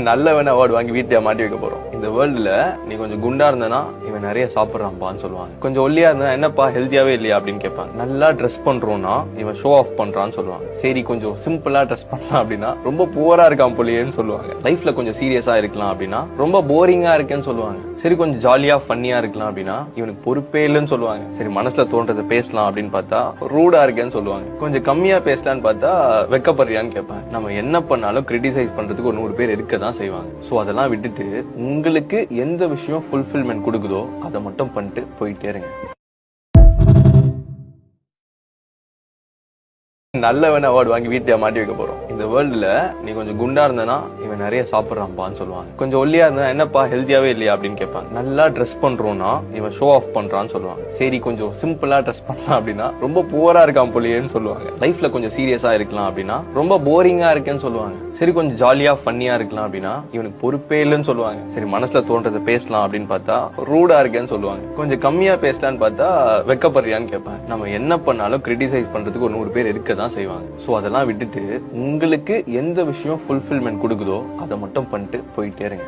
நல்லவன் அவார்டு வாங்கி வீட்டுல மாட்டி வைக்க போறோம். இந்த வேர்ல்டுல நீ கொஞ்சம் குண்டா இருந்தனா இவன் நிறைய சாப்பிடுறான்பான்னு சொல்லுவாங்க. கொஞ்சம் ஒல்லியா இருந்தா என்னப்பா ஹெல்த்தியாவே இல்லையா அப்படின்னு கேட்பாங்க. நல்லா ட்ரெஸ் பண்றோம்னா இவன் ஷோ ஆஃப் பண்றான்னு சொல்லுவாங்க. சரி கொஞ்சம் சிம்பிளா ட்ரெஸ் பண்ணலாம் அப்படின்னா ரொம்ப புவரா இருக்கான் போலியேன்னு சொல்லுவாங்க. லைஃப்ல கொஞ்சம் சீரியஸா இருக்கலாம் அப்படின்னா ரொம்ப போரிங்கா இருக்கேன்னு சொல்லுவாங்க. சரி கொஞ்சம் ஜாலியா ஃபன்னியா இருக்கலாம் அப்படின்னா இவனுக்கு பொறுப்பே இல்லைன்னு சொல்லுவாங்க. சரி மனசுல தோன்றதை பேசலாம் அப்படின்னு பார்த்தா ரூடா இருக்கேன்னு சொல்லுவாங்க. கொஞ்சம் கம்மியா பேசலான்னு பார்த்தா வெக்கப்படுறியான்னு கேட்பாங்க. நம்ம என்ன பண்ணாலும் கிரிட்டிசைஸ் பண்றதுக்கு ஒரு 100 பேர் இருக்கதான் செய்வாங்க. சோ அதெல்லாம் விட்டுட்டு உங்களுக்கு எந்த விஷயம் ஃபுல்ஃபில்மெண்ட் கொடுக்குதோ அதை மட்டும் பண்ணிட்டு போயிட்டே இருங்க. நல்லவன் அவார்டு வாங்கி வீட்டுல மாட்டி வைக்க போறோம். இந்த வேர்ல்டுல நீ கொஞ்சம் குண்டா இருந்தனா இவன் நிறைய சாப்பிடுறான்பான்னு சொல்லுவாங்க. கொஞ்சம் ஒல்லியா இருந்தா என்னப்பா ஹெல்த்தியாவே இல்லையா அப்படின்னு கேட்பாங்க. நல்லா ட்ரெஸ் பண்றோம்னா இவன் ஷோ ஆஃப் பண்றான்னு சொல்லுவாங்க. சரி கொஞ்சம் சிம்பிளா ட்ரெஸ் பண்ணலாம் அப்படின்னா ரொம்ப புவரா இருக்கான் போலியேன்னு சொல்லுவாங்க. லைஃப்ல கொஞ்சம் சீரியஸா இருக்கலாம் அப்படின்னா ரொம்ப போரிங்கா இருக்கேன்னு சொல்லுவாங்க. சரி கொஞ்சம் ஜாலியா ஃபன்னியா இருக்கலாம் அப்படின்னா இவனுக்கு பொறுப்பே இல்லைன்னு சொல்லுவாங்க. சரி மனசுல தோன்றதை பேசலாம் அப்படின்னு பார்த்தா ரூடா இருக்கேன்னு சொல்லுவாங்க. கொஞ்சம் கம்மியா பேசலான்னு பார்த்தா வெக்கப்படுறியான்னு கேட்பாங்க. நம்ம என்ன பண்ணாலும் கிரிட்டிசைஸ் பண்றதுக்கு ஒரு 100 பேர் இருக்கதான் செய்வாங்க. சோ அதெல்லாம் விட்டுட்டு உங்களுக்கு எந்த விஷயம் ஃபுல்ஃபில்மெண்ட் கொடுக்குதோ அதை மட்டும் பண்ணிட்டு போயிட்டே இருங்க.